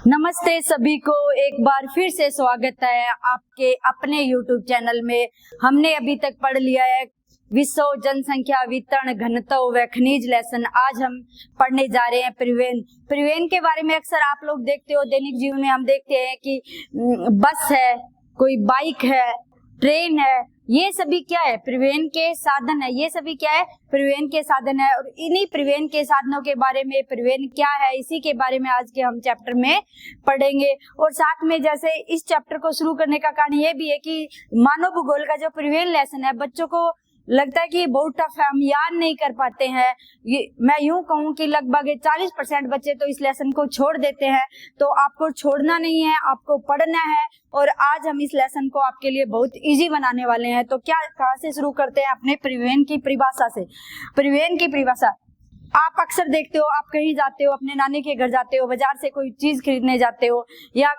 नमस्ते सभी को, एक बार फिर से स्वागत है आपके अपने YouTube चैनल में। हमने अभी तक पढ़ लिया है विश्व जनसंख्या वितरण घनत्व व खनिज लेसन। आज हम पढ़ने जा रहे हैं परिवहन के बारे में। अक्सर आप लोग देखते हो, दैनिक जीवन में हम देखते हैं कि बस है, कोई बाइक है, ट्रेन है, ये सभी क्या है? परिवहन के साधन है। ये सभी क्या है? परिवहन के साधन है। और इन्हीं परिवहन के साधनों के बारे में, परिवहन क्या है, इसी के बारे में आज के हम चैप्टर में पढ़ेंगे। और साथ में जैसे इस चैप्टर को शुरू करने का कारण ये भी है कि मानव भूगोल का जो परिवहन लेसन है, बच्चों को लगता है कि बहुत टफ है, हम याद नहीं कर पाते हैं। ये मैं यूं कहूं कि लगभग 40% बच्चे तो इस लेसन को छोड़ देते हैं। तो आपको छोड़ना नहीं है, आपको पढ़ना है। और आज हम इस लेसन को आपके लिए बहुत इजी बनाने वाले हैं। तो क्या, कहाँ से शुरू करते हैं? अपने परिवहन की परिभाषा से। परिवहन की परिभाषा आप अक्सर देखते हो, आप कहीं जाते हो, अपने नानी के घर जाते हो, बाजार से कोई चीज खरीदने जाते हो, या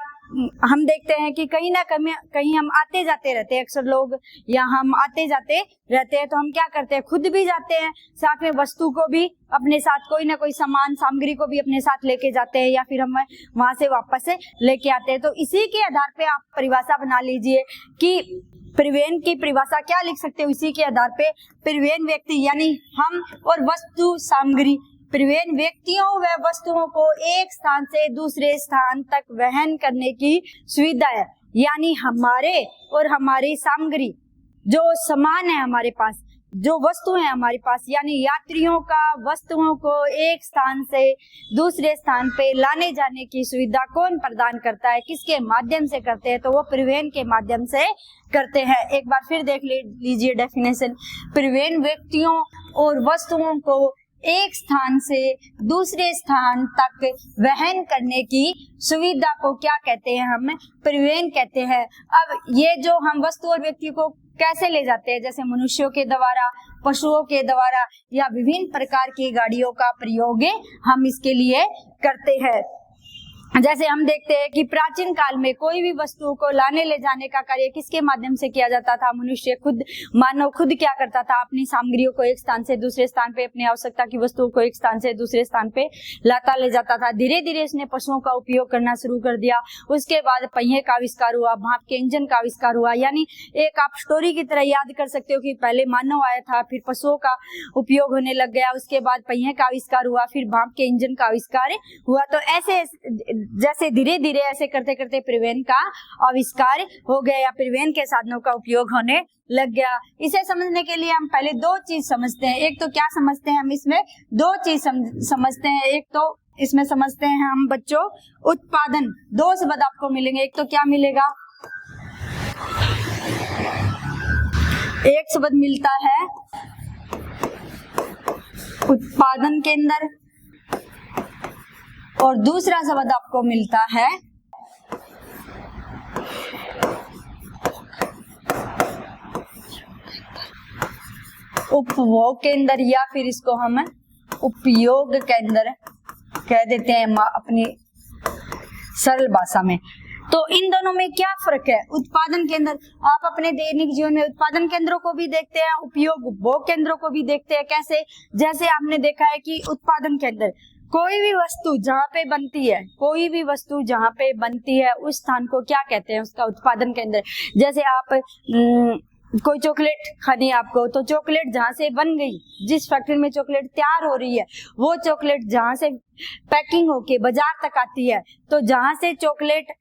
हम देखते हैं कि कहीं ना कहीं हम आते जाते रहते हैं अक्सर लोग, या हम आते जाते रहते हैं। तो हम क्या करते हैं? खुद भी जाते हैं, साथ में वस्तु को भी अपने साथ, कोई ना कोई सामान सामग्री को भी अपने साथ लेके जाते हैं, या फिर हम वहां से वापस से लेके आते हैं। तो इसी के आधार पे आप परिभाषा बना लीजिए कि परिवहन की परिभाषा क्या लिख सकते हो। इसी के आधार पे परिवहन व्यक्ति यानी हम और वस्तु सामग्री, परिवहन व्यक्तियों व वस्तुओं को एक स्थान से दूसरे स्थान तक वहन करने की सुविधा है। यानी हमारे और हमारी सामग्री, जो सामान है हमारे पास, जो वस्तु है हमारे पास, यानी यात्रियों का वस्तुओं को एक स्थान से दूसरे स्थान पे लाने जाने की सुविधा कौन प्रदान करता है, किसके माध्यम से करते हैं? तो वो परिवहन के माध्यम से करते हैं। एक बार फिर देख लीजिए डेफिनेशन। परिवहन व्यक्तियों और वस्तुओं को एक स्थान से दूसरे स्थान तक वहन करने की सुविधा को क्या कहते हैं? हम परिवहन कहते हैं। अब ये जो हम वस्तु और व्यक्ति को कैसे ले जाते हैं, जैसे मनुष्यों के द्वारा, पशुओं के द्वारा, या विभिन्न प्रकार की गाड़ियों का प्रयोग हम इसके लिए करते हैं। जैसे हम देखते हैं कि प्राचीन काल में कोई भी वस्तु को लाने ले जाने का कार्य किसके माध्यम से किया जाता था? मनुष्य खुद, मानव खुद क्या करता था? अपनी सामग्रियों को एक स्थान से दूसरे स्थान पे, अपनी आवश्यकता की वस्तुओं को एक स्थान से दूसरे स्थान पे लाता ले जाता था। धीरे धीरे इसने पशुओं का उपयोग करना शुरू कर दिया। उसके बाद पहिए का आविष्कार हुआ, भाप के इंजन का आविष्कार हुआ। यानी एक आप स्टोरी की तरह याद कर सकते हो कि पहले मानव आया था, फिर पशुओं का उपयोग होने लग गया, उसके बाद पहिए का आविष्कार हुआ, फिर भाप के इंजन का आविष्कार हुआ। तो ऐसे जैसे धीरे धीरे ऐसे करते करते परिवहन का आविष्कार हो गया, या परिवहन के साधनों का उपयोग होने लग गया। इसे समझने के लिए हम पहले दो चीज समझते हैं। एक तो क्या समझते हैं हम इसमें? दो चीज समझते हैं। एक तो इसमें समझते हैं हम बच्चों उत्पादन। दो शब्द आपको मिलेंगे। एक तो क्या मिलेगा? एक शब्द मिलता है उत्पादन के अंदर, और दूसरा शब्द आपको मिलता है उपभोग के अंदर, या फिर इसको हम उपयोग के अंदर कह देते हैं अपनी सरल भाषा में। तो इन दोनों में क्या फर्क है? उत्पादन केंद्र, आप अपने दैनिक जीवन में उत्पादन केंद्रों को भी देखते हैं, उपभोग केंद्रों को भी देखते हैं। कैसे? जैसे आपने देखा है कि उत्पादन केंद्र, कोई भी वस्तु जहाँ पे बनती है, कोई भी वस्तु जहाँ पे बनती है उस स्थान को क्या कहते हैं? उसका उत्पादन केंद्र। जैसे आप कोई चॉकलेट खानी है आपको, तो चॉकलेट जहाँ से बन गई, जिस फैक्ट्री में चॉकलेट तैयार हो रही है, वो चॉकलेट जहाँ से पैकिंग होके बाजार तक आती है, तो जहाँ से चॉकलेट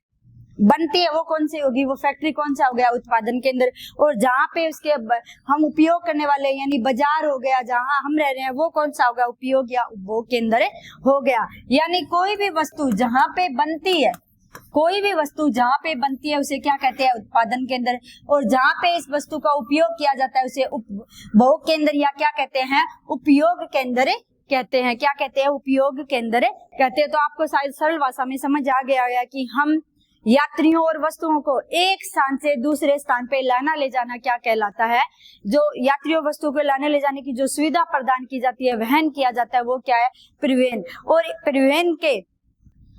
बनती है वो कौन सी होगी? वो फैक्ट्री कौन सा हो गया? उत्पादन केंद्र। और जहाँ पे उसके हम उपयोग करने वाले, यानी बाजार हो गया, जहाँ हम रह रहे हैं, वो कौन सा होगा? उपयोग या उपभोग केंद्र हो गया। यानी कोई भी वस्तु जहाँ पे बनती है, कोई भी वस्तु जहाँ पे बनती है उसे क्या कहते हैं? उत्पादन केंद्र। और जहाँ पे इस वस्तु का उपयोग किया जाता है उसे उपभोग केंद्र, या क्या कहते हैं? उपयोग केंद्र कहते हैं। क्या कहते हैं? उपयोग केंद्र कहते हैं। तो आपको शायद सरल भाषा में समझ आ गया है कि हम यात्रियों और वस्तुओं को एक स्थान से दूसरे स्थान पे लाना ले जाना क्या कहलाता है? जो यात्रियों वस्तुओं को लाने ले जाने की जो सुविधा प्रदान की जाती है, वहन किया जाता है, वो क्या है? परिवहन। और परिवहन के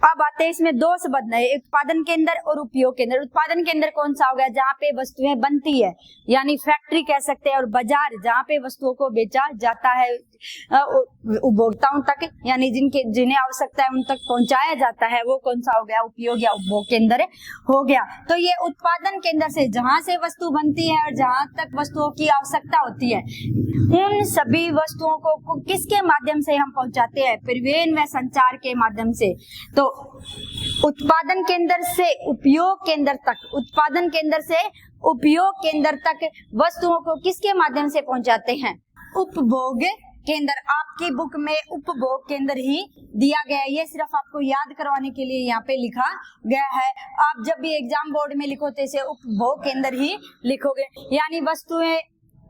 अब आते हैं इसमें दो शब्द है, उत्पादन केंद्र और उपयोग केंद्र। उत्पादन केंद्र कौन सा हो गया, जहाँ पे वस्तुएं बनती है, यानी फैक्ट्री कह सकते हैं, और बाजार जहाँ पे वस्तुओं को बेचा जाता है उपभोक्ताओं तक, यानी जिन्हें आवश्यकता है उन तक पहुंचाया जाता है, वो कौन सा हो गया, उपयोग या उपभोग केंद्र हो गया। तो ये उत्पादन केंद्र से जहाँ से वस्तु बनती है और जहाँ तक वस्तुओं की आवश्यकता होती है, उन सभी वस्तुओं को किसके माध्यम से हम पहुंचाते हैं, परिवहन व संचार के माध्यम से। तो उत्पादन केंद्र से उपयोग केंद्र तक, उत्पादन केंद्र से उपयोग केंद्र तक वस्तुओं को किसके माध्यम से पहुंचाते हैं, उपभोग केंद्र। आपकी बुक में उपभोग केंद्र ही दिया गया है, ये सिर्फ आपको याद करवाने के लिए यहाँ पे लिखा गया है। आप जब भी एग्जाम बोर्ड में लिखो तो इसे उपभोग केंद्र ही लिखोगे, यानी वस्तुएं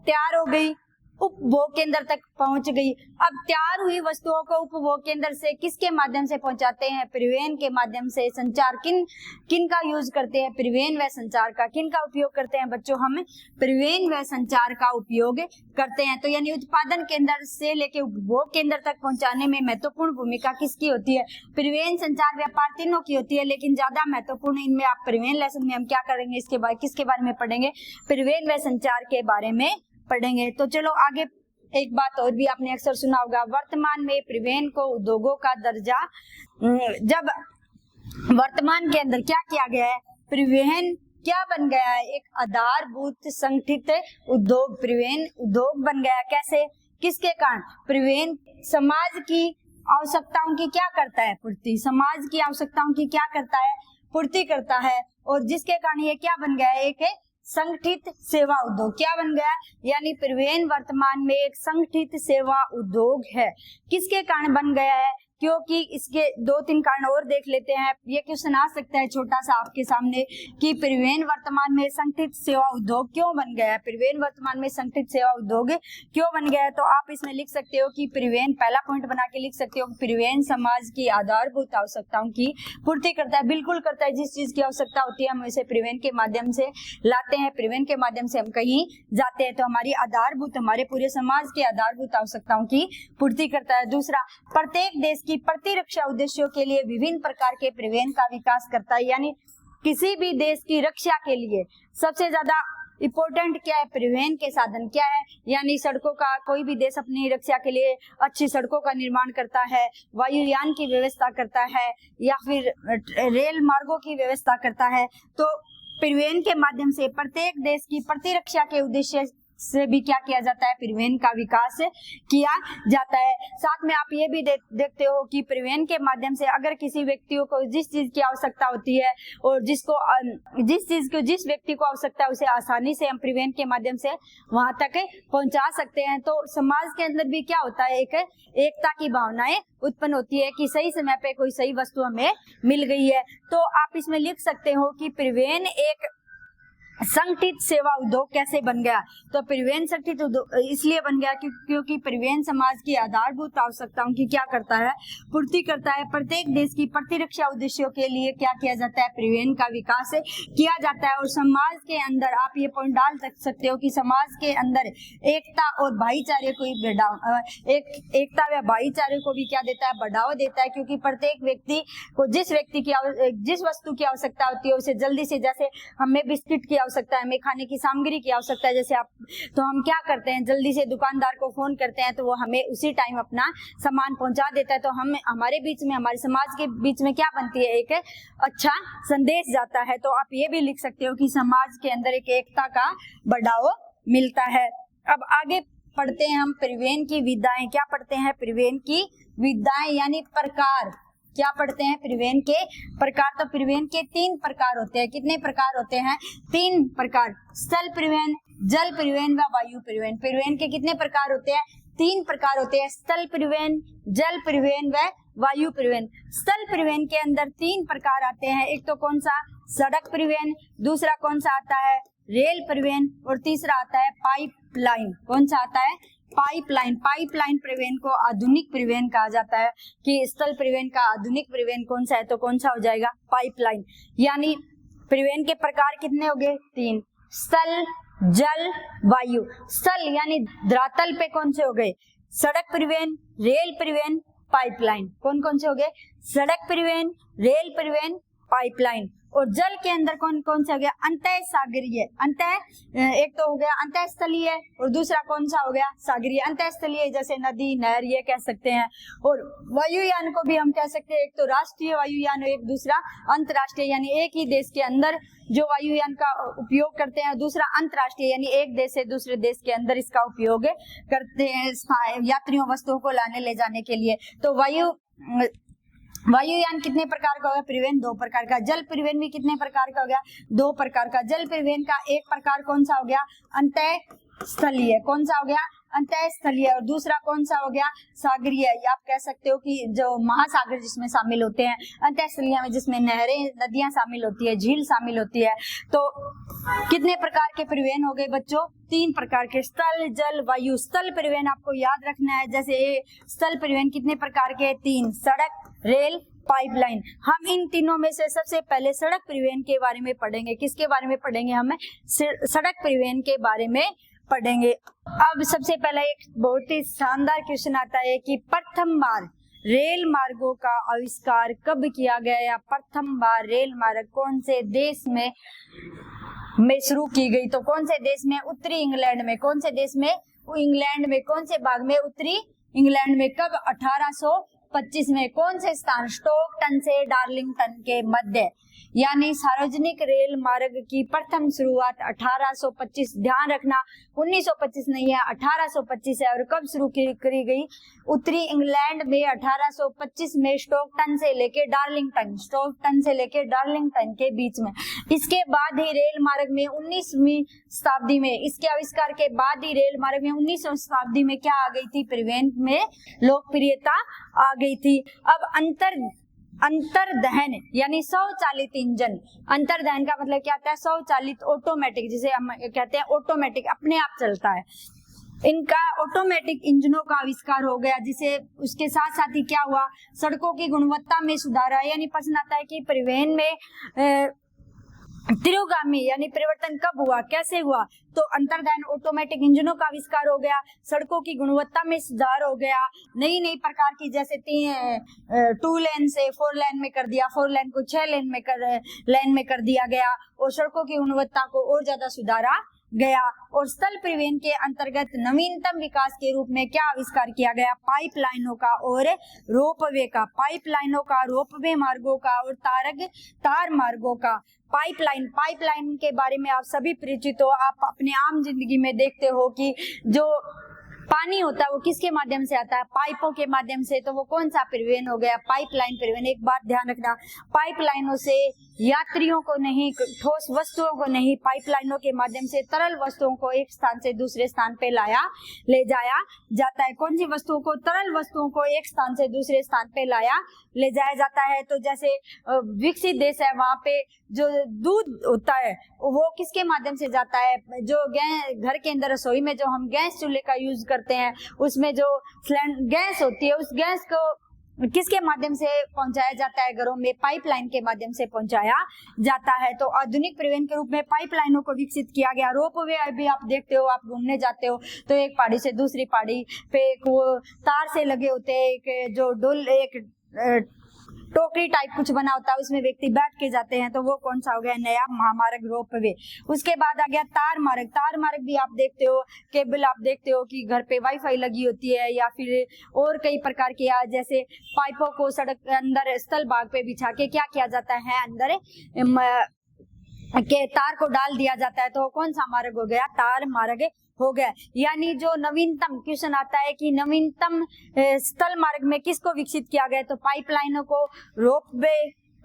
तैयार हो गई, उपभोग केंद्र तक पहुंच गई। अब तैयार हुई वस्तुओं को उपभोग केंद्र से किसके माध्यम से पहुंचाते हैं, परिवहन के माध्यम से। संचार किन का यूज करते हैं, परिवहन व संचार का। किन का उपयोग करते हैं बच्चों, हम परिवहन व संचार का उपयोग करते हैं। तो यानी उत्पादन केंद्र से लेके उपभोग केंद्र तक पहुंचाने में महत्वपूर्ण भूमिका किसकी होती है, परिवहन संचार व्यापार तीनों की होती है, लेकिन ज्यादा महत्वपूर्ण इनमें आप परिवहन लेसन में हम क्या करेंगे, इसके बाद किसके बारे में पढ़ेंगे, परिवहन व संचार के बारे में पढ़ेंगे। तो चलो आगे, एक बात और भी आपने अक्सर सुना होगा, वर्तमान में परिवहन को उद्योगों का दर्जा, जब वर्तमान के अंदर क्या किया गया है, परिवहन क्या बन गया है, एक आधारभूत संगठित उद्योग, परिवहन उद्योग बन गया। कैसे, किसके कारण, परिवहन समाज की आवश्यकताओं की क्या करता है, पूर्ति, समाज की आवश्यकताओं की क्या करता है, पूर्ति करता है, और जिसके कारण ये क्या बन गया है, एक संगठित सेवा उद्योग। क्या बन गया, यानी परिवहन वर्तमान में एक संगठित सेवा उद्योग है। किसके कारण बन गया है, क्योंकि इसके दो तीन कारण और देख लेते हैं। ये क्वेश्चन आ सकता है छोटा सा आपके सामने कि परिवहन वर्तमान में संगठित सेवा उद्योग क्यों बन गया है, परिवहन वर्तमान में संगठित सेवा उद्योग क्यों बन गया है। तो आप इसमें लिख सकते हो कि परिवहन, पहला पॉइंट बना के लिख सकते हो, परिवहन समाज की आधारभूत आवश्यकताओं की पूर्ति करता है। बिल्कुल करता है, जिस चीज की आवश्यकता होती है हम उसे परिवहन के माध्यम से लाते हैं, परिवहन के माध्यम से हम कहीं जाते हैं, तो हमारी आधारभूत, हमारे पूरे समाज के आधारभूत आवश्यकताओं की पूर्ति करता है। दूसरा, प्रत्येक देश की प्रतिरक्षा उद्देश्यों के लिए विभिन्न प्रकार के परिवहन का विकास करता है, यानी किसी भी देश की रक्षा के लिए सबसे ज्यादा इम्पोर्टेंट क्या है, परिवहन के साधन क्या है, यानी सड़कों का, कोई भी देश अपनी रक्षा के लिए अच्छी सड़कों का निर्माण करता है, वायुयान की व्यवस्था करता है, या फिर रेल मार्गों की व्यवस्था करता है। तो परिवहन के माध्यम से प्रत्येक देश की प्रतिरक्षा के उद्देश्य से भी क्या किया जाता है, परिवहन का विकास किया जाता है। साथ में आप ये भी देखते हो कि परिवहन के माध्यम से अगर किसी व्यक्ति को जिस चीज की आवश्यकता होती है और जिस व्यक्ति को आवश्यकता है उसे आसानी से हम परिवहन के माध्यम से वहां तक पहुंचा सकते हैं। तो समाज के अंदर भी क्या होता है, एक एकता की भावनाएं उत्पन्न होती है कि सही समय पे कोई सही वस्तु हमें मिल गई है। तो आप इसमें लिख सकते हो कि परिवहन एक संगठित सेवा उद्योग कैसे बन गया। तो परिवहन संगठित उद्योग इसलिए बन गया क्योंकि परिवहन समाज की आधारभूत आवश्यकताओं की क्या करता है, पूर्ति करता है। प्रत्येक देश की प्रतिरक्षा उद्देश्यों के लिए क्या किया जाता है, परिवहन का विकास किया जाता है। और समाज के अंदर आप ये पॉइंट डाल सकते हो कि समाज के अंदर एकता और भाईचारे को एकता व भाईचारे को भी क्या देता है, बढ़ावा देता है, क्योंकि प्रत्येक व्यक्ति को जिस वस्तु की आवश्यकता होती है उसे जल्दी से, जैसे हमें बिस्किट की आवश्यकता है, हमें खाने की सामग्री की आवश्यकता है, जैसे आप, तो हम क्या करते हैं, जल्दी से दुकानदार को फोन करते हैं तो वो हमें उसी टाइम अपना सामान पहुंचा देता है। तो हम हमारे बीच में, हमारे समाज के बीच में क्या बनती है, एक अच्छा संदेश जाता है। तो आप ये भी लिख सकते हो कि समाज के अंदर एक एकता का बढ़ावा मिलता है। अब आगे पढ़ते हैं हम परिवहन की विधाएं। क्या पढ़ते हैं, परिवहन की विधाएं यानी प्रकार। क्या पढ़ते हैं, परिवहन के प्रकार। तो परिवहन के 3 प्रकार होते हैं। कितने प्रकार होते हैं, 3 प्रकार। स्थल परिवहन, जल परिवहन व वायु परिवहन। परिवहन के कितने प्रकार होते हैं, 3 प्रकार होते हैं, स्थल परिवहन, जल परिवहन व वायु परिवहन। स्थल परिवहन के अंदर 3 प्रकार आते हैं। एक तो कौन सा, सड़क परिवहन, दूसरा कौन सा आता है, रेल परिवहन, और तीसरा आता है पाइपलाइन। कौन सा आता है, पाइपलाइन। पाइपलाइन परिवहन को आधुनिक परिवहन कहा जाता है। कि स्थल परिवहन का आधुनिक परिवहन कौन सा है, तो कौन सा हो जाएगा, पाइपलाइन। यानी परिवहन के प्रकार कितने हो गए, 3, स्थल, जल, वायु। स्थल यानी धरातल पे कौन से हो गए, सड़क परिवहन, रेल परिवहन, पाइपलाइन। कौन कौन से हो गए? सड़क परिवहन, रेल परिवहन, पाइपलाइन। और जल के अंदर कौन कौन सा हो गया? अंतः सागरीय, एक तो हो गया अंतः स्थलीय और दूसरा कौन सा हो गया? सागरीय। अंतः स्थलीय जैसे नदी, नहर, ये कह सकते हैं। और वायुयान को भी हम कह सकते हैं, एक तो राष्ट्रीय वायुयान और एक दूसरा अंतर्राष्ट्रीय, यानी एक ही देश के अंदर जो वायुयान का उपयोग करते हैं, दूसरा अंतर्राष्ट्रीय यानी एक देश से दूसरे देश के अंदर इसका उपयोग करते हैं यात्रियों, वस्तुओं को लाने ले जाने के लिए। तो वायुयान कितने प्रकार का हो गया? परिवहन 2 प्रकार का। जल परिवहन भी कितने प्रकार का हो गया? 2 प्रकार का। जल परिवहन का एक प्रकार कौन सा हो गया? अंतः स्थलीय। कौन सा हो गया? अंतः स्थलीय। और दूसरा कौन सा हो गया? सागरीय। आप कह सकते हो कि जो महासागर जिसमें शामिल होते हैं, अंतः स्थलीय में जिसमें नहरें, नदियां शामिल होती है, झील शामिल होती है। तो कितने प्रकार के परिवहन हो गए बच्चों? 3 प्रकार के, स्थल, जल, वायु। स्थल परिवहन आपको याद रखना है, जैसे स्थल परिवहन कितने प्रकार के? 3, सड़क, रेल, पाइपलाइन। हम इन तीनों में से सबसे पहले सड़क परिवहन के बारे में पढ़ेंगे। किसके बारे में पढ़ेंगे? हमें सड़क परिवहन के बारे में पढ़ेंगे। अब सबसे पहला एक बहुत ही शानदार क्वेश्चन आता है कि प्रथम बार रेल मार्गों का आविष्कार कब किया गया, या प्रथम बार रेल मार्ग कौन से देश में शुरू की गई? तो कौन से देश में? उत्तरी इंग्लैंड में। कौन से देश में? इंग्लैंड में। कौन से भाग में? उत्तरी इंग्लैंड में। कब? 1825 में। कौन से स्थान? स्टोकटन से डार्लिंगटन के मध्य। यानी सार्वजनिक रेल मार्ग की प्रथम शुरुआत 1825, ध्यान रखना 1925 नहीं है, 1825 है। और कब शुरू करी गई? उत्तरी इंग्लैंड में 1825 में, स्टोकटन से लेके डार्लिंगटन के बीच में। इसके बाद ही रेल मार्ग में 19वीं शताब्दी में, इसके आविष्कार के बाद ही रेल मार्ग में 19वीं शताब्दी में क्या आ गई थी? परिवहन में लोकप्रियता आ गई थी। अब अंतर्दहन यानी स्वचालित इंजन। अंतर्दहन का मतलब क्या होता है? स्वचालित, ऑटोमेटिक, जिसे हम कहते हैं ऑटोमेटिक, अपने आप चलता है। इनका ऑटोमेटिक इंजनों का आविष्कार हो गया, जिसे उसके साथ साथ ही क्या हुआ? सड़कों की गुणवत्ता में सुधार आया। यानी प्रश्न आता है कि परिवहन में तिरोगामी यानी परिवर्तन कब हुआ, कैसे हुआ? तो अंतर्दहन, ऑटोमेटिक इंजनों का आविष्कार हो गया, सड़कों की गुणवत्ता में सुधार हो गया, नई नई प्रकार की, जैसे 2 लेन से 4 लेन में कर दिया, 4 लेन को 6 लेन में कर दिया गया, और सड़कों की गुणवत्ता को और ज्यादा सुधारा गया। और स्थल परिवहन के अंतर्गत नवीनतम विकास के रूप में क्या आविष्कार किया गया? पाइपलाइनों का और रोपवे का। पाइपलाइनों का, रोपवे मार्गों का और तार मार्गों का। पाइपलाइन के बारे में आप सभी परिचित हो। आप अपने आम जिंदगी में देखते हो कि जो पानी होता है वो किसके माध्यम से आता है? पाइपों के माध्यम से। तो वो कौन सा परिवहन हो गया? पाइपलाइन परिवहन। एक बात ध्यान रखना, पाइपलाइनों से यात्रियों को नहीं, ठोस वस्तुओं को नहीं, पाइपलाइनों के माध्यम से तरल वस्तुओं को एक स्थान से दूसरे स्थान पे ले जाया जाता है। कौन सी वस्तुओं को? तरल वस्तुओं को एक स्थान से दूसरे स्थान पे ले जाया जाता है। तो जैसे विकसित देश है, वहां पे जो दूध होता है वो किसके माध्यम से जाता है? जो घर के अंदर रसोई में जो हम गैस चूल्हे का यूज करते हैं, उसमें जो गैस होती है, उस गैस को किसके माध्यम से पहुंचाया जाता है? घरों में पाइपलाइन के माध्यम से पहुंचाया जाता है। तो आधुनिक परिवहन के रूप में पाइपलाइनों को विकसित किया गया। रोपवे अभी आप देखते हो, आप घूमने जाते हो तो एक पहाड़ी से दूसरी पहाड़ी पे वो तार से लगे होते हैं, एक टोकरी टाइप कुछ बना होता है, उसमें व्यक्ति बैठ के जाते हैं। तो वो कौन सा हो गया? नया महामार्ग, रोपवे। उसके बाद आ गया तार मार्ग। तार मार्ग भी आप देखते हो, केबल आप देखते हो कि घर पे वाईफाई लगी होती है, या फिर और कई प्रकार के, जैसे पाइपों को सड़क अंदर स्थल भाग पे बिछा के क्या किया जाता है? अंदर के तार को डाल दिया जाता है। तो कौन सा मार्ग हो गया? तार मार्ग हो गया। यानी जो नवीनतम क्वेश्चन आता है कि नवीनतम स्थल मार्ग में किसको विकसित किया गया? तो पाइपलाइनों को,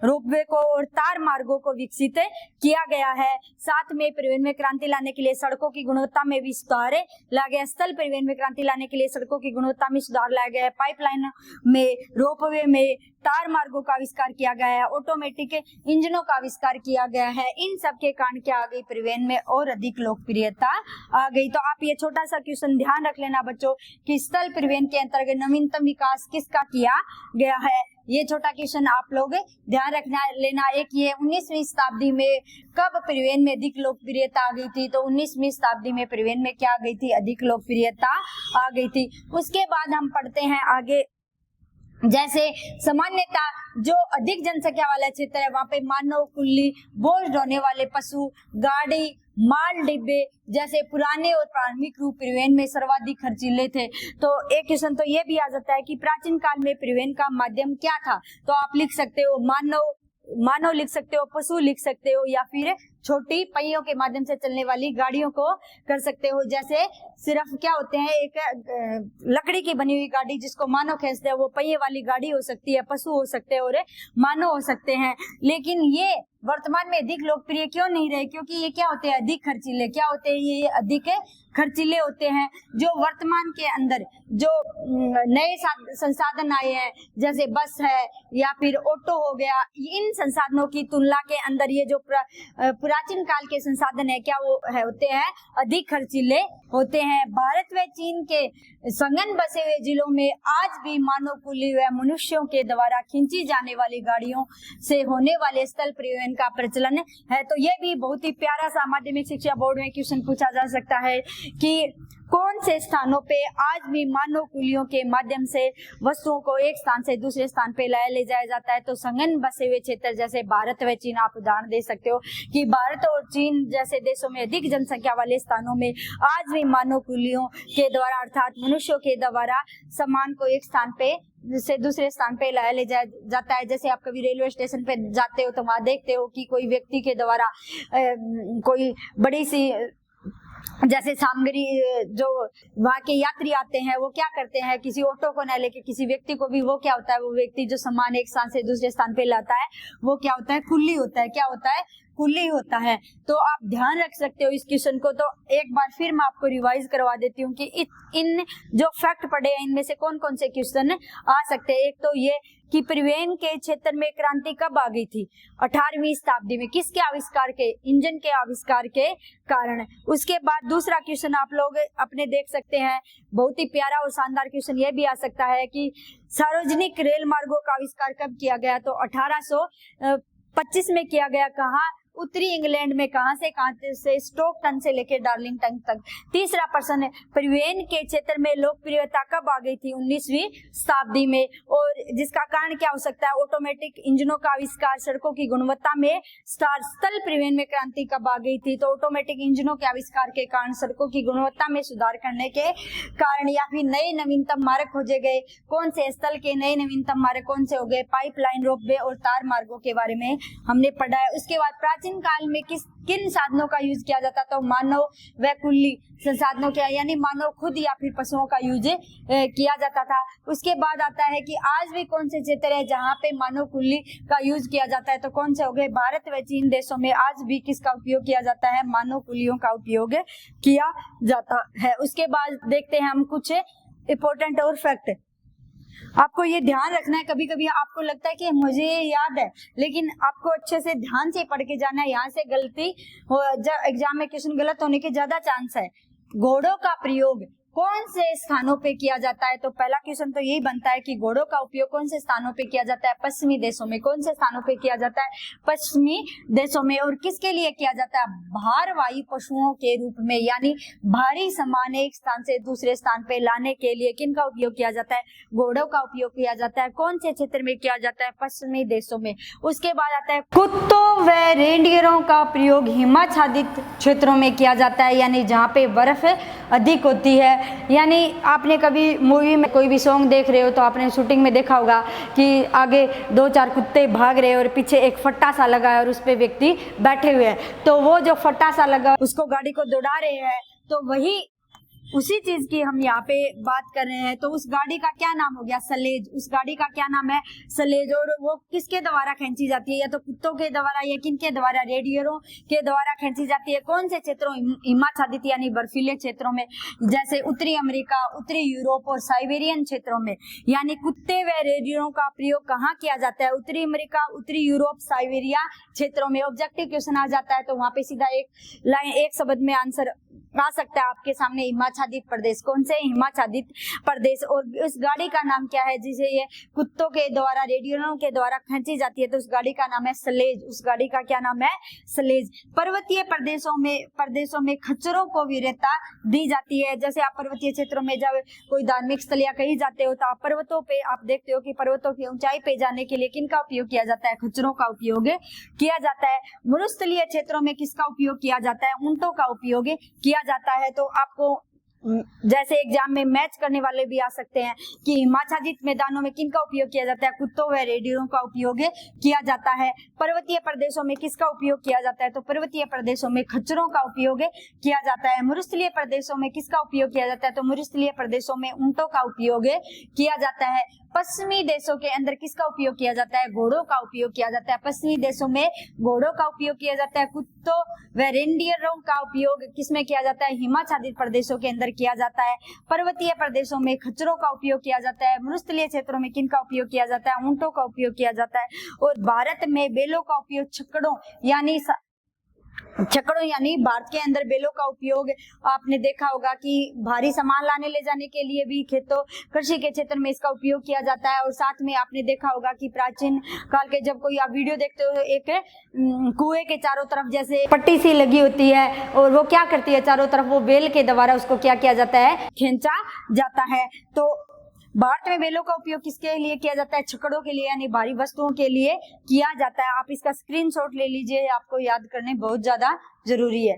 रोपवे को और तार मार्गों को विकसित किया गया है। साथ में परिवहन में क्रांति लाने के लिए सड़कों की गुणवत्ता में भी सुधार लाया गया। स्थल परिवहन में क्रांति लाने के लिए सड़कों की गुणवत्ता में सुधार लाया गया है। पाइपलाइन में, रोपवे में, तार मार्गों का आविष्कार किया गया है, ऑटोमेटिक इंजनों का आविष्कार किया गया है। इन सब के कारण क्या आ गई? परिवहन में और अधिक लोकप्रियता आ गई। तो आप ये छोटा सा क्वेश्चन ध्यान रख लेना बच्चों कि स्थल परिवहन के अंतर्गत नवीनतम विकास किसका किया गया है। ये छोटा क्वेश्चन आप लोग ध्यान रखना लेना। एक ये 19वीं शताब्दी में कब परिवहन में अधिक लोकप्रियता आ गई थी? तो 19वीं शताब्दी में परिवहन में क्या आ गई थी? अधिक लोकप्रियता आ गई थी। उसके बाद हम पढ़ते हैं आगे जैसे सामान्यता जो अधिक जनसंख्या वाला क्षेत्र है वहां पे मानव, कुल्ली, बोझ ढोने वाले पशु, गाड़ी, माल डिब्बे जैसे पुराने और प्रारंभिक रूप परिवहन में सर्वाधिक खर्चीले थे। तो एक क्वेश्चन तो ये भी आ जाता है कि प्राचीन काल में परिवहन का माध्यम क्या था। तो आप लिख सकते हो मानव लिख सकते हो, पशु लिख सकते हो, या फिर छोटी पहियों के माध्यम से चलने वाली गाड़ियों को कर सकते हो। जैसे सिर्फ क्या होते हैं, एक लकड़ी की बनी हुई गाड़ी जिसको मानव खींचते हैं, वो पहिए वाली गाड़ी हो सकती है, पशु हो सकते हैं और मानव हो सकते हैं। लेकिन ये वर्तमान में अधिक लोकप्रिय क्यों नहीं रहे? क्योंकि ये क्या होते हैं, अधिक खर्चीले। क्या होते हैं ये? अधिक खर्चीले होते हैं। जो वर्तमान के अंदर जो नए संसाधन आए हैं, जैसे बस है या फिर ऑटो हो गया, इन संसाधनों की तुलना के अंदर ये जो प्राचीन काल के संसाधन है क्या वो होते हैं, अधिक खर्चीले होते हैं। भारत व चीन के संगन बसे हुए जिलों में आज भी मानव कुल्ली व मनुष्यों के द्वारा खींची जाने वाली गाड़ियों से होने वाले स्थल परिवहन का प्रचलन है। तो ये भी बहुत ही प्यारा सा माध्यमिक शिक्षा बोर्ड में क्वेश्चन पूछा जा सकता है कि कौन से स्थानों पे आज भी मानव कुलियों के माध्यम से वस्तुओं को एक स्थान से दूसरे स्थान पे ले जाया जाता है। तो संगन बसे हुए क्षेत्र जैसे भारत व चीन, आप उदाहरण दे सकते हो कि भारत और चीन जैसे देशों में अधिक जनसंख्या वाले स्थानों में आज भी मानव कुलियों के द्वारा अर्थात मनुष्यों के द्वारा सामान को एक स्थान पे से दूसरे स्थान पे ले जाया जाता है। जैसे आप कभी रेलवे स्टेशन पे जाते हो तो वहां देखते हो कि कोई व्यक्ति के द्वारा कोई बड़ी सी जैसे सामग्री, जो वहाँ के यात्री आते हैं वो क्या करते हैं, किसी ऑटो को न लेके किसी व्यक्ति को भी, वो क्या होता है, वो व्यक्ति जो सामान एक स्थान से दूसरे स्थान पे लाता है वो क्या होता है, कुल्ली होता है। क्या होता है? कुल्ली होता है। तो आप ध्यान रख सकते हो इस क्वेश्चन को। तो एक बार फिर मैं आपको रिवाइज करवा देती हूँ कि इन जो फैक्ट पढ़े हैं इनमें से कौन कौन से क्वेश्चन आ सकते हैं। एक तो ये कि परिवहन के क्षेत्र में क्रांति कब आ गई थी? 18वीं शताब्दी में। किसके आविष्कार के? इंजन के आविष्कार के कारण। उसके बाद दूसरा क्वेश्चन आप लोग अपने देख सकते हैं, बहुत ही प्यारा और शानदार क्वेश्चन ये भी आ सकता है कि सार्वजनिक रेल मार्गों का आविष्कार कब किया गया? तो 1825 में किया गया। कहाँ? उत्तरी इंग्लैंड में। कहां से? स्टोकटन से लेकर डार्लिंगटन तक। तीसरा प्रश्न है, परिवहन के क्षेत्र में लोकप्रियता कब आ गई थी? 19वीं शताब्दी में। और जिसका कारण क्या हो सकता है? ऑटोमेटिक इंजनों का आविष्कार। सड़कों की गुणवत्ता में स्थल परिवहन में क्रांति कब आ गई थी? तो ऑटोमेटिक इंजनों के आविष्कार के कारण, सड़कों की गुणवत्ता में सुधार करने के कारण, या फिर नए नवीनतम मार्ग खोजे गए। कौन से स्थल के नए नवीनतम मार्ग कौन से हो गए? पाइपलाइन, रोपवे और तार मार्गों के बारे में हमने पढ़ा है। उसके बाद प्राचीन काल में किन साधनों का यूज किया जाता? तो मानव व कुल्ली संसाधनों के, यानी मानव खुद या फिर पशुओं का यूज किया जाता था। उसके बाद आता है कि आज भी कौन से क्षेत्र है जहाँ पे मानव कुल्ली का यूज किया जाता है? तो कौन से हो गए? भारत व चीन देशों में आज भी किसका उपयोग किया जाता है? मानव कुल्लियों का उपयोग किया जाता है। उसके बाद देखते हैं हम कुछ इंपॉर्टेंट और फैक्ट। आपको ये ध्यान रखना है, कभी कभी आपको लगता है कि मुझे याद है, लेकिन आपको अच्छे से ध्यान से पढ़ के जाना है। यहाँ से गलती एग्जाम में क्वेश्चन गलत होने के ज्यादा चांस है। घोड़ों का प्रयोग कौन से स्थानों पे किया जाता है? तो पहला क्वेश्चन तो यही बनता है कि घोड़ों का उपयोग कौन से स्थानों पे किया जाता है? पश्चिमी देशों में। कौन से स्थानों पे किया जाता है? पश्चिमी देशों में। और किसके लिए किया जाता है? भारवाही पशुओं के रूप में, यानी भारी सामान एक स्थान से दूसरे स्थान पे लाने के लिए किनका उपयोग किया जाता है? घोड़ों का उपयोग किया जाता है। कौन से क्षेत्र में किया जाता है? पश्चिमी देशों में। उसके बाद आता है कुत्तों व रेंडियरों का प्रयोग हिमाच्छादित क्षेत्रों में किया जाता है, यानी जहाँ पे बर्फ अधिक होती है। यानी आपने कभी मूवी में कोई भी सॉन्ग देख रहे हो तो आपने शूटिंग में देखा होगा कि आगे 2-4 कुत्ते भाग रहे हैं और पीछे एक फट्टा सा लगा है और उस पे व्यक्ति बैठे हुए हैं। तो वो जो फट्टा सा लगा उसको गाड़ी को दौड़ा रहे हैं, तो वही उसी चीज की हम यहाँ पे बात कर रहे हैं। तो उस गाड़ी का क्या नाम हो गया? सलेज। उस गाड़ी का क्या नाम है? सलेज। और वो किसके द्वारा खींची जाती है? या तो कुत्तों के द्वारा या किनके द्वारा? रेडियरों के द्वारा खींची जाती है। कौन से क्षेत्रों? हिमाच्छादित यानी बर्फीले क्षेत्रों में, जैसे उत्तरी अमेरिका, उत्तरी यूरोप और साइबेरियन क्षेत्रों में। यानी कुत्ते व रेडियरों का प्रयोग कहाँ किया जाता है? उत्तरी अमेरिका, उत्तरी यूरोप, साइबेरिया क्षेत्रों में। ऑब्जेक्टिव क्वेश्चन आ जाता है तो वहां पे सीधा एक लाइन, एक शब्द में आंसर आ सकता है आपके सामने, हिमाच्छादित हिमाच्छादित प्रदेश। कौन से? हिमाच्छादित प्रदेश। और उस गाड़ी का नाम क्या है जिसे ये कुत्तों के द्वारा, रेडियनों के द्वारा खींची जाती है? तो उस गाड़ी का नाम है स्लेज। उस गाड़ी का क्या नाम है? स्लेज। पर्वतीय प्रदेशों में खच्चरों को वीरता दी जाती है। जैसे आप पर्वतीय क्षेत्रों में जब कोई धार्मिक स्थल या कहीं जाते हो तो आप पर्वतों पे आप देखते हो कि पर्वतों की ऊंचाई पे जाने के लिए किनका उपयोग किया जाता है? खच्चरों का उपयोग किया जाता है। मरुस्थलीय क्षेत्रों में किसका उपयोग किया जाता है? ऊंटों का उपयोग किया जाता है। तो आपको जैसे एग्जाम में मैच करने वाले भी आ सकते हैं कि हिमाच्छादित मैदानों में किनका उपयोग किया जाता है? कुत्तों व रेडियरों का उपयोग किया जाता है। पर्वतीय प्रदेशों में किसका उपयोग किया जाता है? तो पर्वतीय प्रदेशों में खच्चरों का उपयोग किया जाता है। मरुस्थलीय प्रदेशों में किसका उपयोग किया जाता है? तो मरुस्थलीय प्रदेशों में ऊंटों का उपयोग किया जाता है। पश्चिमी देशों के अंदर किसका उपयोग किया जाता है? घोड़ों का उपयोग किया जाता है। पश्चिमी देशों में घोड़ों का उपयोग किया जाता है। कुत्तों व रेंडियरों का उपयोग किसमें किया जाता है? हिमाच्छादित प्रदेशों के अंदर किया जाता है। पर्वतीय प्रदेशों में खच्चरों का उपयोग किया जाता है। मरुस्थलीय क्षेत्रों में किनका उपयोग किया जाता है? ऊंटों का उपयोग किया जाता है। और भारत में बैलों का उपयोग छकड़ों यानी भारत के अंदर बैलों का उपयोग आपने देखा होगा कि भारी सामान लाने ले जाने के लिए भी खेतों कृषि के क्षेत्र में इसका उपयोग किया जाता है। और साथ में आपने देखा होगा कि प्राचीन काल के जब कोई आप वीडियो देखते हो, एक कुएं के चारों तरफ जैसे पट्टी सी लगी होती है और वो क्या करती है? चारों तरफ वो बैल के द्वारा उसको क्या किया जाता है? खींचा जाता है। तो भारत में बैलों का उपयोग किसके लिए किया जाता है? छकड़ों के लिए यानी भारी वस्तुओं के लिए किया जाता है। आप इसका स्क्रीनशॉट ले लीजिए, आपको याद करने बहुत ज्यादा जरूरी है।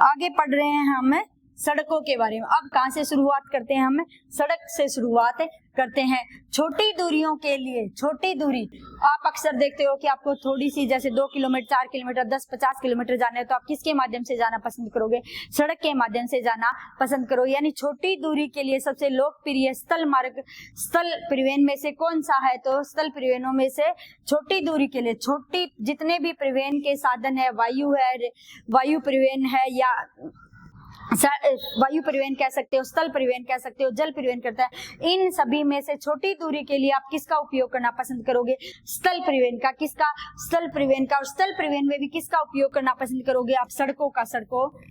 आगे पढ़ रहे हैं हम सड़कों के बारे में। अब कहाँ से शुरुआत करते हैं? हम सड़क से शुरुआत करते हैं। छोटी दूरियों के लिए, छोटी दूरी आप अक्सर देखते हो कि आपको थोड़ी सी जैसे 2 किलोमीटर, 4 किलोमीटर, 10-50 किलोमीटर जाना है तो आप किसके माध्यम से जाना पसंद करोगे? सड़क के माध्यम से जाना पसंद करो। यानी छोटी दूरी के लिए सबसे लोकप्रिय स्थल परिवहन में से कौन सा है? तो स्थल परिवहनों में से छोटी दूरी के लिए छोटी जितने भी परिवहन के साधन है, वायु परिवहन है या वायु परिवहन कह सकते हो, स्थल परिवहन कह सकते हो, जल परिवहन करता है। इन सभी में से छोटी दूरी के लिए आप किसका उपयोग करना पसंद करोगे? स्थल परिवहन का। किसका? स्थल परिवहन का। और स्थल परिवहन में भी किसका उपयोग करना पसंद करोगे आप? सड़कों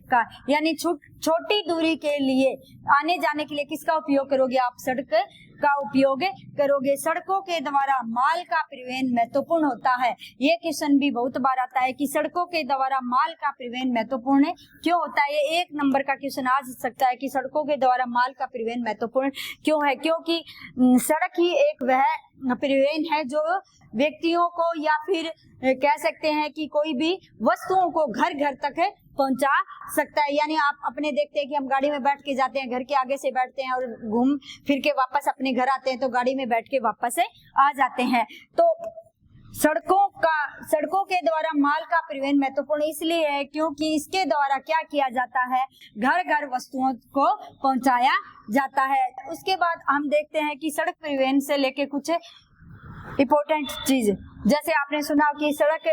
का। यानी छोटी दूरी के लिए आने जाने के लिए किसका उपयोग करोगे आप? सड़क का उपयोग करोगे। सड़कों के द्वारा माल का परिवहन महत्वपूर्ण होता है। ये क्वेश्चन भी बहुत बार आता है कि सड़कों के द्वारा माल का परिवहन महत्वपूर्ण क्यों होता है? ये 1 नंबर का क्वेश्चन आ सकता है कि सड़कों के द्वारा माल का परिवहन महत्वपूर्ण क्यों है? क्योंकि सड़क ही एक वह परिवहन है जो व्यक्तियों को या फिर कह सकते हैं कि कोई भी वस्तुओं को घर घर तक पहुंचा सकता है। यानी आप अपने देखते हैं कि हम गाड़ी में बैठ के जाते हैं, घर के आगे से बैठते हैं और घूम फिर के वापस अपने घर आते हैं तो गाड़ी में बैठ के वापस आ जाते हैं। तो सड़कों के द्वारा माल का परिवहन महत्वपूर्ण इसलिए है क्योंकि इसके द्वारा क्या किया जाता है? घर घर वस्तुओं को पहुंचाया जाता है। उसके बाद हम देखते हैं कि सड़क परिवहन से लेके कुछ इम्पोर्टेंट चीज, जैसे आपने सुना कि सड़क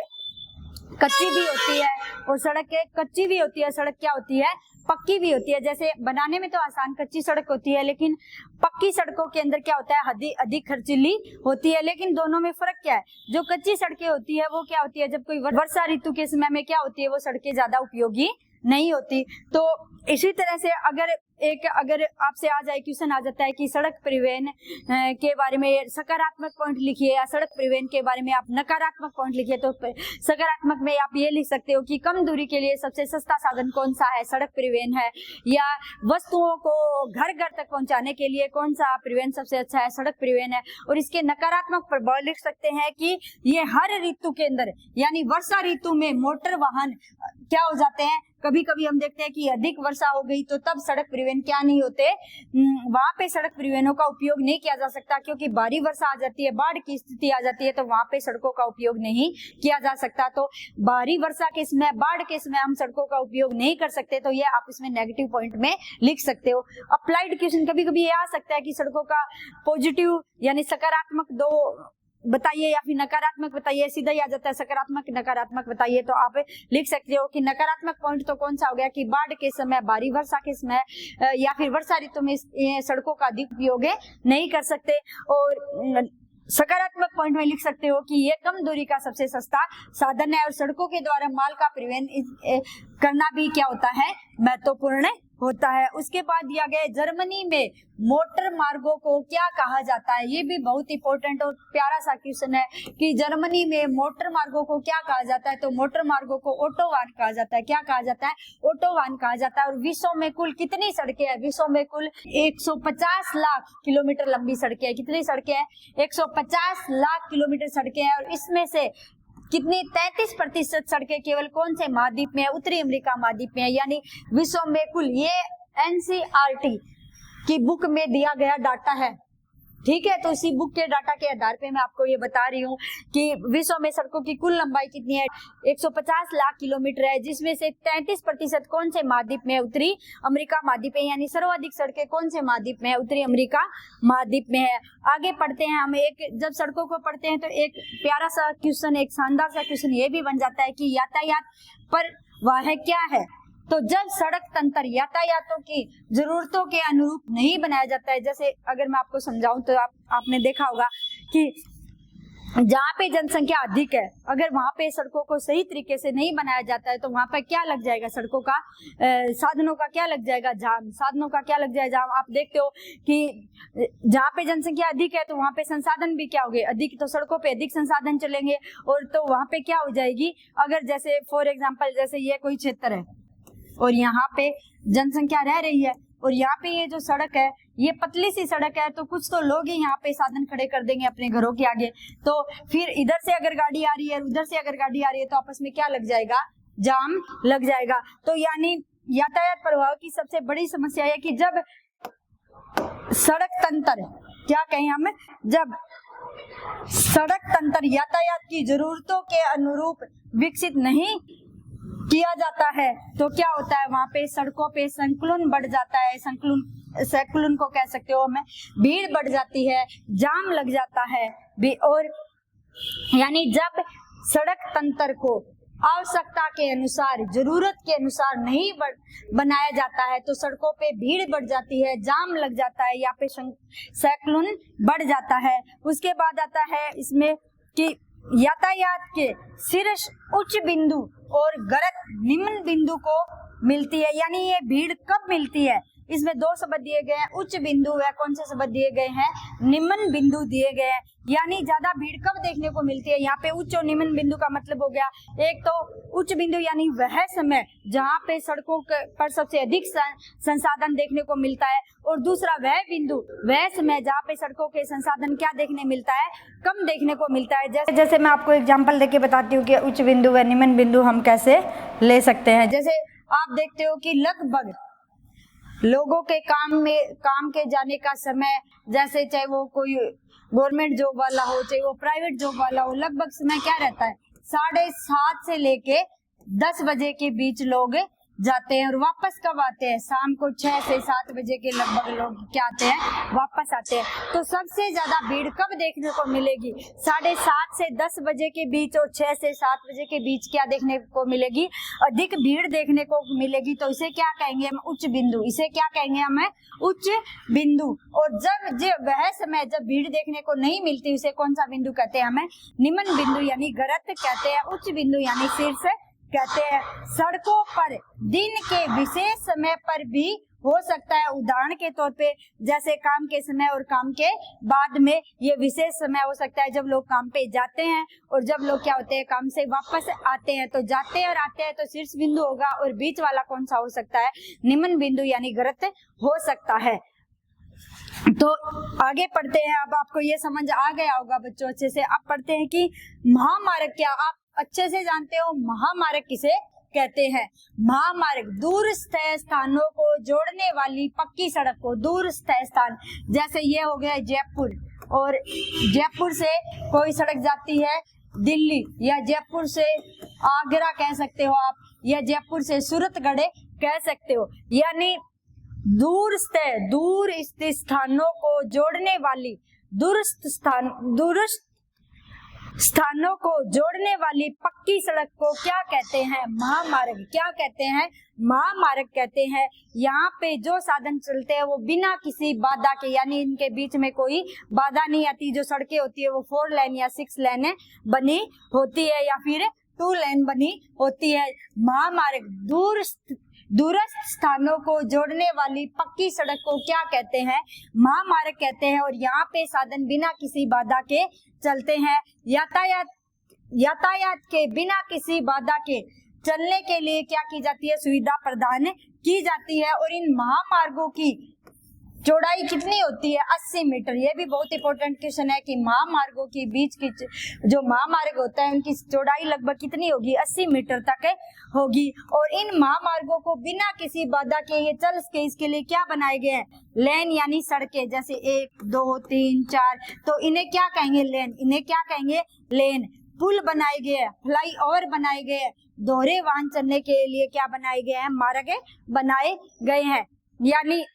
कच्ची भी होती है और सड़क कच्ची भी होती है, सड़क क्या होती है? पक्की भी होती है। जैसे बनाने में तो आसान कच्ची सड़क होती है, लेकिन पक्की सड़कों के अंदर क्या होता है? अधिक खर्चीली होती है। लेकिन दोनों में फर्क क्या है? जो कच्ची सड़कें होती है वो क्या होती है? जब कोई वर्षा ऋतु के समय में क्या होती है? वो सड़कें ज्यादा उपयोगी नहीं होती। तो इसी तरह से अगर आपसे आ जाए क्वेश्चन आ जाता है कि सड़क परिवहन के बारे में सकारात्मक पॉइंट लिखिए या सड़क परिवहन के बारे में आप नकारात्मक पॉइंट लिखिए, तो सकारात्मक में आप ये लिख सकते हो कि कम दूरी के लिए सबसे सस्ता साधन कौन सा है? सड़क परिवहन है। या वस्तुओं को घर घर तक पहुंचाने के लिए कौन सा परिवहन सबसे अच्छा है? सड़क परिवहन है। और इसके नकारात्मक प्रभाव लिख सकते हैं कि ये हर ऋतु के अंदर यानी वर्षा ऋतु में मोटर वाहन क्या हो जाते हैं? कभी कभी हम देखते हैं कि अधिक वर्षा हो गई तो तब सड़क परिवहन क्या नहीं होते, वहां पे सड़क परिवहनों का उपयोग नहीं किया जा सकता क्योंकि भारी वर्षा आ जाती है, बाढ़ की स्थिति आ जाती है, तो वहां पे सड़कों का उपयोग नहीं किया जा सकता। तो भारी वर्षा के समय, बाढ़ के समय हम सड़कों का उपयोग नहीं कर सकते, तो ये आप इसमें नेगेटिव पॉइंट में लिख सकते हो। अप्लाइड क्वेश्चन कभी कभी ये आ सकता है कि सड़कों का पॉजिटिव यानी सकारात्मक दो बताइए या फिर नकारात्मक बताइए, सीधा ही आ जाता है सकारात्मक नकारात्मक बताइए, तो आप लिख सकते हो कि नकारात्मक पॉइंट तो कौन सा हो गया कि बाढ़ के समय, भारी वर्षा के समय या फिर वर्षा ऋतु में सड़कों का अधिक उपयोग नहीं कर सकते। और सकारात्मक पॉइंट में लिख सकते हो कि ये कम दूरी का सबसे सस्ता साधन है और सड़कों के द्वारा माल का परिवहन करना भी क्या होता है? महत्वपूर्ण होता है। उसके बाद दिया गया है जर्मनी में मोटर मार्गों को क्या कहा जाता है। ये भी बहुत इंपॉर्टेंट और प्यारा सा क्वेश्चन है कि जर्मनी में मोटर मार्गों को क्या कहा जाता है। तो मोटर मार्गों को ऑटोबान कहा जाता है। क्या कहा जाता है? ऑटोबान कहा जाता है। और विश्व में कुल कितनी सड़कें हैं? विश्व में कुल 150 लाख किलोमीटर लंबी सड़कें हैं। कितनी सड़कें हैं? 150 लाख किलोमीटर सड़कें हैं। और इसमें से कितनी 33% सड़कें केवल कौन से महाद्वीप में है? उत्तरी अमेरिका महाद्वीप में है। यानी विश्व में कुल, ये एनसीईआरटी की बुक में दिया गया डाटा है, ठीक है। तो इसी बुक के डाटा के आधार पे मैं आपको ये बता रही हूँ कि विश्व में सड़कों की कुल लंबाई कितनी है? 150 लाख किलोमीटर है, जिसमें से 33% कौन से महाद्वीप में है? उत्तरी अमेरिका महाद्वीप में। यानी सर्वाधिक सड़कें कौन से महाद्वीप में है? उत्तरी अमेरिका महाद्वीप में है। आगे पढ़ते हैं हम। जब सड़कों को पढ़ते हैं तो एक प्यारा सा क्वेश्चन, एक शानदार सा क्वेश्चन ये भी बन जाता है कि यातायात पर वह क्या है। तो जब सड़क तंत्र यातायातों की जरूरतों के अनुरूप नहीं बनाया जाता है, जैसे अगर मैं आपको समझाऊं तो आपने देखा होगा कि जहाँ पे जनसंख्या अधिक है, अगर वहां पे सड़कों को सही तरीके से नहीं बनाया जाता है तो वहां पर क्या लग जाएगा? सड़कों का साधनों का क्या लग जाएगा? जाम। साधनों का क्या लग जाएगा? जाम। आप देखते हो कि जहाँ पे जनसंख्या अधिक है तो वहां पे संसाधन भी क्या हो गए? अधिक। तो सड़कों पे अधिक संसाधन चलेंगे और तो वहां पे क्या हो जाएगी? अगर जैसे फॉर एग्जाम्पल जैसे ये कोई क्षेत्र है और यहाँ पे जनसंख्या रह रही है और यहाँ पे ये जो सड़क है ये पतली सी सड़क है, तो कुछ तो लोग ही यहाँ पे साधन खड़े कर देंगे अपने घरों के आगे। तो फिर इधर से अगर गाड़ी आ रही है, उधर से अगर गाड़ी आ रही है तो आपस में क्या लग जाएगा? जाम लग जाएगा। तो यानी यातायात प्रवाह की सबसे बड़ी समस्या है कि जब सड़क तंत्र, क्या कहें हम, जब सड़क तंत्र यातायात की जरूरतों के अनुरूप विकसित नहीं किया जाता है तो क्या होता है? वहां पे सड़कों पे संकुलन बढ़ जाता है। संकुलन को कह सकते हो हमें, भीड़ बढ़ जाती है, जाम लग जाता है। और यानी जब सड़क तंत्र को आवश्यकता के अनुसार, जरूरत के अनुसार नहीं बनाया जाता है तो सड़कों पे भीड़ बढ़ जाती है, जाम लग जाता है, यहाँ पे संकुलन बढ़ जाता है। उसके बाद आता है इसमें कि यातायात के शीर्ष उच्च बिंदु और गर्त निम्न बिंदु को मिलती है। यानी ये भीड़ कब मिलती है? इसमें दो शब्द दिए गए हैं, उच्च बिंदु व कौन से शब्द दिए गए हैं? निम्न बिंदु दिए गए हैं। यानी ज्यादा भीड़ कब देखने को मिलती है? यहाँ पे उच्च और निम्न बिंदु का मतलब हो गया, एक तो उच्च बिंदु यानी वह समय जहाँ पे सड़कों पर सबसे अधिक संसाधन देखने को मिलता है, और दूसरा वह बिंदु, वह समय जहाँ पे सड़कों के संसाधन क्या देखने मिलता है? कम देखने को मिलता है। जैसे मैं आपको एग्जाम्पल देके बताती हूँ कि उच्च बिंदु व निम्न बिंदु हम कैसे ले सकते हैं। जैसे आप देखते हो कि लगभग लोगों के काम के जाने का समय, जैसे चाहे वो कोई गवर्नमेंट जॉब वाला हो चाहे वो प्राइवेट जॉब वाला हो, लगभग समय क्या रहता है? 7:30 से लेके 10 बजे के बीच लोग जाते हैं और वापस कब आते हैं? शाम को 6 से 7 बजे के लगभग लोग क्या आते हैं? वापस आते हैं। तो सबसे ज्यादा भीड़ कब देखने को मिलेगी? 7:30 से 10 बजे के बीच और 6 से 7 बजे के बीच क्या देखने को मिलेगी? अधिक भीड़ देखने को मिलेगी। तो इसे क्या कहेंगे हम? उच्च बिंदु। इसे क्या कहेंगे हम? उच्च बिंदु। और जब वह समय जब भीड़ देखने को नहीं मिलती उसे कौन सा बिंदु कहते हैं? हमें निम्न बिंदु यानी गर्त कहते हैं। उच्च बिंदु यानी शीर्ष कहते हैं। सड़कों पर दिन के विशेष समय पर भी हो सकता है, उदाहरण के तौर पे जैसे काम के समय और काम के बाद में ये विशेष समय हो सकता है जब लोग काम पे जाते हैं और जब लोग क्या होते हैं काम से वापस आते हैं। तो जाते और आते हैं तो शीर्ष बिंदु होगा और बीच वाला कौन सा हो सकता है? निम्न बिंदु यानी गर्त हो सकता है। तो आगे पढ़ते हैं। अब आपको ये समझ आ गया होगा बच्चों अच्छे से। अब पढ़ते हैं कि महामार्ग क्या, आप अच्छे से जानते हो महामार्ग किसे कहते हैं? महामार्ग दूरस्थ स्थानों को जोड़ने वाली पक्की सड़क को, दूरस्थ स्थान जैसे ये हो गया जयपुर, और जयपुर से कोई सड़क जाती है दिल्ली, या जयपुर से आगरा कह सकते हो आप, या जयपुर से सूरतगढ़ कह सकते हो। यानी दूर स्थित स्थानों को जोड़ने वाली, दूरस्थ स्थानों को जोड़ने वाली पक्की सड़क को क्या कहते हैं? महामार्ग। क्या कहते हैं? महामार्ग कहते हैं। यहाँ पे जो साधन चलते हैं वो बिना किसी बाधा के, यानी इनके बीच में कोई बाधा नहीं आती। जो सड़कें होती है वो 4 लेन या 6 लेन बनी होती है या फिर 2 लेन बनी होती है। महामार्ग दूर दूरस्थ स्थानों को जोड़ने वाली पक्की सड़क को क्या कहते हैं? महामार्ग कहते हैं। और यहाँ पे साधन बिना किसी बाधा के चलते हैं। यातायात के बिना किसी बाधा के चलने के लिए क्या की जाती है? सुविधा प्रदान की जाती है। और इन महामार्गों की चौड़ाई कितनी होती है? 80 मीटर। ये भी बहुत इंपॉर्टेंट क्वेश्चन है कि महामार्गों के बीच की जो महामार्ग होता है उनकी चौड़ाई लगभग कितनी होगी? 80 मीटर तक होगी। और इन महामार्गों को बिना किसी बाधा के ये चल सके इसके लिए क्या बनाए गए हैं? लेन यानी सड़कें, जैसे 1, 2, 3, 4, तो इन्हें क्या कहेंगे? लेन। इन्हें क्या कहेंगे? लेन। पुल बनाए गए हैं, फ्लाई ओवर बनाए गए हैं, दोहरे वाहन चलने के लिए क्या बनाए गए हैं? मार्ग बनाए गए हैं। यानी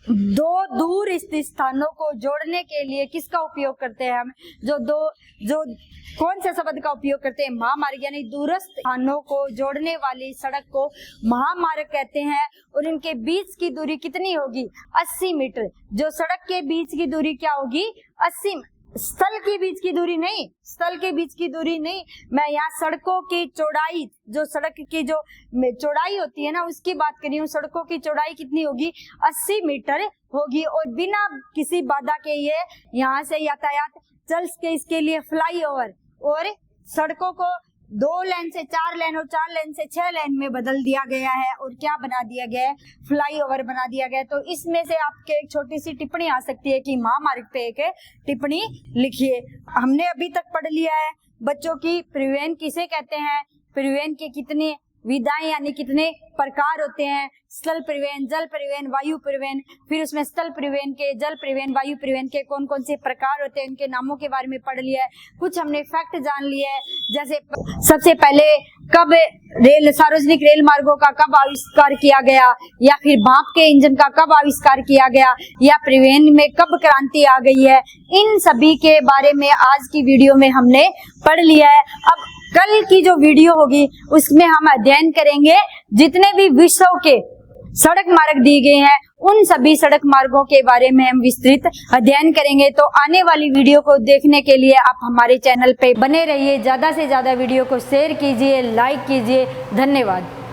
दो दूर स्थित स्थानों को जोड़ने के लिए किसका उपयोग करते हैं हम? जो कौन से शब्द का उपयोग करते हैं? महामार्ग। यानी दूरस्थ स्थानों को जोड़ने वाली सड़क को महामार्ग कहते हैं। और इनके बीच की दूरी कितनी होगी? 80 मीटर। जो सड़क के बीच की दूरी क्या होगी? 80। स्थल के बीच की दूरी नहीं, स्थल के बीच की दूरी नहीं, मैं यहाँ सड़कों की चौड़ाई, जो सड़क की जो चौड़ाई होती है ना उसकी बात कर रही हूँ। सड़कों की चौड़ाई कितनी होगी? 80 मीटर होगी। और बिना किसी बाधा के ये यहाँ से यातायात चल सके इसके लिए फ्लाई ओवर और सड़कों को 2 लेन से 4 लेन और 4 लेन से 6 लेन में बदल दिया गया है। और क्या बना दिया गया है? फ्लाई ओवर बना दिया गया है। तो इसमें से आपके एक छोटी सी टिप्पणी आ सकती है कि महामार्ग पे एक टिप्पणी लिखिए। हमने अभी तक पढ़ लिया है बच्चों की परिवहन किसे कहते हैं, परिवहन के कितने विधाएं यानी कितने प्रकार होते हैं, स्थल परिवहन, जल परिवहन, वायु परिवहन, फिर उसमें स्थल परिवहन के, जल परिवहन, वायु परिवहन के कौन कौन से प्रकार होते हैं उनके नामों के बारे में पढ़ लिया है। कुछ हमने फैक्ट जान लिया है, जैसे सबसे पहले कब सार्वजनिक रेल मार्गों का कब आविष्कार किया गया, या फिर भाप के इंजन का कब आविष्कार किया गया, या परिवहन में कब क्रांति आ गई है। इन सभी के बारे में आज की वीडियो में हमने पढ़ लिया है। अब कल की जो वीडियो होगी उसमें हम अध्ययन करेंगे जितने भी विश्व के सड़क मार्ग दिए गए हैं उन सभी सड़क मार्गों के बारे में हम विस्तृत अध्ययन करेंगे। तो आने वाली वीडियो को देखने के लिए आप हमारे चैनल पे बने रहिए। ज्यादा से ज्यादा वीडियो को शेयर कीजिए, लाइक कीजिए। धन्यवाद।